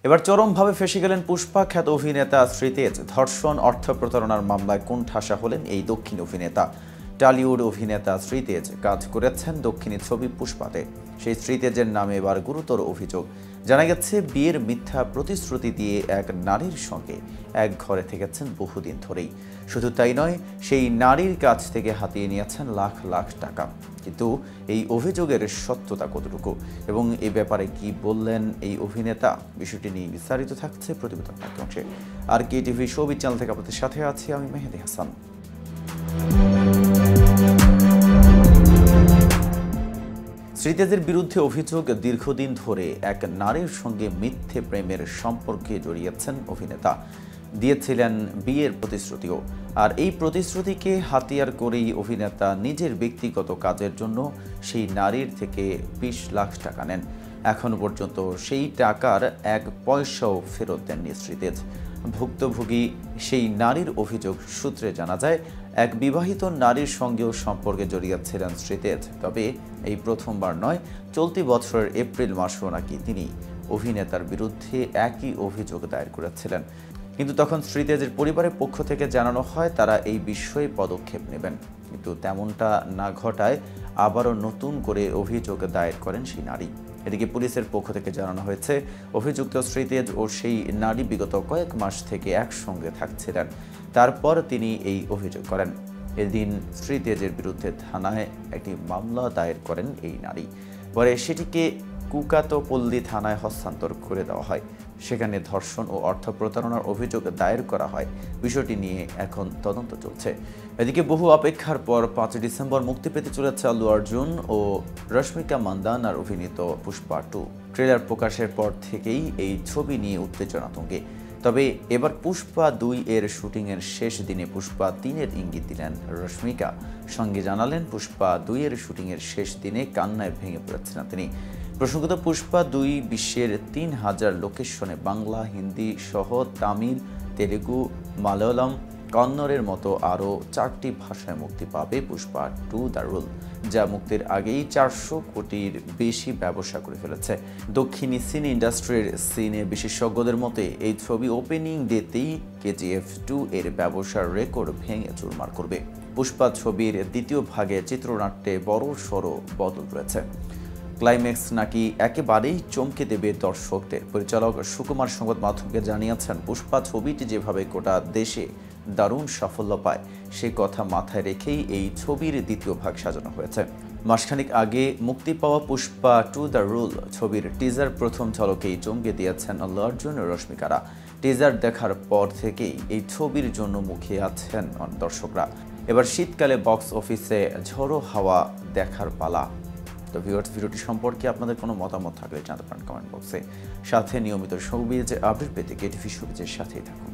এবার চরমভাবে ফেঁসে গেলেন পুষ্পা খ্যাত অভিনেতা শ্রীতেজ। ধর্ষণ অর্থ প্রতারণার মামলায় কোণঠাসা হলেন এই দক্ষিণ অভিনেতা। টলিউড অভিনেতা শ্রীতেজ কাজ করেছেন দক্ষিণী ছবি পুষ্পাতে। সেই শ্রীতেজের নামে এবার গুরুতর অভিযোগ। জানা গেছে, বিয়ের মিথ্যা প্রতিশ্রুতি দিয়ে এক নারীর সঙ্গে এক ঘরে থেকেছেন বহুদিন ধরেই। শুধু তাই নয়, সেই নারীর কাছ থেকে হাতিয়ে নিয়েছেন লাখ লাখ টাকা। কিন্তু এই অভিযোগের সত্যতা কতটুকু এবং এই ব্যাপারে কি বললেন এই অভিনেতা, বিষয়টি নিয়ে বিস্তারিত থাকছে প্রতিবেদন অংশে। আর কে টিভি শোবিজ চ্যানেল থেকে আপনাদের সাথে আছি আমি মেহেদি হাসান। শ্রীতেজের বিরুদ্ধে অভিযোগ, দীর্ঘদিন ধরে এক নারীর সঙ্গে মিথ্যে প্রেমের সম্পর্কে জড়িয়েছেন অভিনেতা। দিয়েছিলেন বিয়ের প্রতিশ্রুতিও। আর এই প্রতিশ্রুতিকে হাতিয়ার করেই অভিনেতা নিজের ব্যক্তিগত কাজের জন্য সেই নারীর থেকে 20 লাখ টাকা নেন। এখনও পর্যন্ত সেই টাকার এক পয়সাও ফেরত দেননি শ্রীতেজ। ভুক্তভোগী সেই নারীর অভিযোগ সূত্রে জানা যায়, এক বিবাহিত নারীর সঙ্গেও সম্পর্কে জড়িয়েছিলেন শ্রীতেজ। তবে এই প্রথমবার নয়, চলতি বছরের এপ্রিল মাসেও নাকি তিনি অভিনেতার বিরুদ্ধে একই অভিযোগ দায়ের করেছিলেন। কিন্তু তখন শ্রীতেজের পরিবারের পক্ষ থেকে জানানো হয় তারা এই বিষয়ে পদক্ষেপ নেবেন। কিন্তু তেমনটা না ঘটায় আবারও নতুন করে অভিযোগ দায়ের করেন সেই নারী। এদিকে পুলিশের পক্ষ থেকে জানানো হয়েছে, অভিযুক্ত শ্রীতেজ ও সেই নারী বিগত কয়েক মাস থেকে একসঙ্গে থাকছিলেন। তারপর তিনি এই অভিযোগ করেন। এদিন শ্রীতেজের বিরুদ্ধে থানায় একটি মামলা দায়ের করেন এই নারী। পরে সেটিকে কুকাতপল্লী থানায় হস্তান্তর করে দেওয়া হয়। সেখানে ধর্ষণ ও অর্থ প্রতারণার অভিযোগ দায়ের করা হয়। বিষয়টি নিয়ে এখন তদন্ত চলছে। এদিকে বহু অপেক্ষার পর 5 ডিসেম্বর মুক্তি পেতে চলেছে আল্লু অর্জুন ও রশ্মিকা মান্দানার অভিনীত পুষ্পা 2। ট্রেলার প্রকাশের পর থেকেই এই ছবি নিয়ে উত্তেজনা তুঙ্গে। তবে এবার পুষ্পা 2 এর শুটিংয়ের শেষ দিনে পুষ্পা 3 এর ইঙ্গিত দিলেন রশ্মিকা। সঙ্গে জানালেন, পুষ্পা 2 এর শুটিংয়ের শেষ দিনে কান্নায় ভেঙে পড়েছিলেন তিনি। প্রসঙ্গত, পুষ্পা 2 বিশ্বের 3000 লোকেশনে বাংলা, হিন্দি সহ তামিল, তেলেগু, মালয়ালম, কন্নড়ের মতো আরও 4টি ভাষায় মুক্তি পাবে পুষ্পা 2 দ্য রুল, যা মুক্তির আগেই 400 কোটির বেশি ব্যবসা করে ফেলেছে। দক্ষিণী সিনে ইন্ডাস্ট্রির সিনে বিশেষজ্ঞদের মতে এই ছবি ওপেনিং ডেতেই KGF 2 এর ব্যবসার রেকর্ড ভেঙে চুরমার করবে। পুষ্পা ছবির দ্বিতীয় ভাগে চিত্রনাট্যে বড়সড় বদল রয়েছে। ক্লাইম্যাক্স নাকি একেবারেই চমকে দেবে দর্শকদের। পরিচালক সুকুমার সংবাদ মাধ্যমকে জানিয়েছেন, পুষ্পা ছবিটি যেভাবে গোটা দেশে দারুণ সাফল্য পায় সে কথা মাথায় রেখেই এই ছবির দ্বিতীয় ভাগ সাজানো হয়েছে। মাসখানেক আগে মুক্তি পাওয়া পুষ্পা 2 দ্য রুল ছবির টিজার প্রথম ঝলকেই চমকে দিয়েছেন আল্লু অর্জুন ও রশ্মিকারা। টিজার দেখার পর থেকেই এই ছবির জন্য মুখিয়ে আছেন দর্শকরা। এবার শীতকালে বক্স অফিসে ঝড়ো হাওয়া দেখার পালা। তো ভিউয়ার্স, ভিডিওটি সম্পর্কে আপনাদের কোনো মতামত থাকলে জানাতে পারেন কমেন্ট বক্সে। সাথে নিয়মিত শোবিজ আপডেট পেতে কে টিভি শোবিজের সাথেই থাকুন।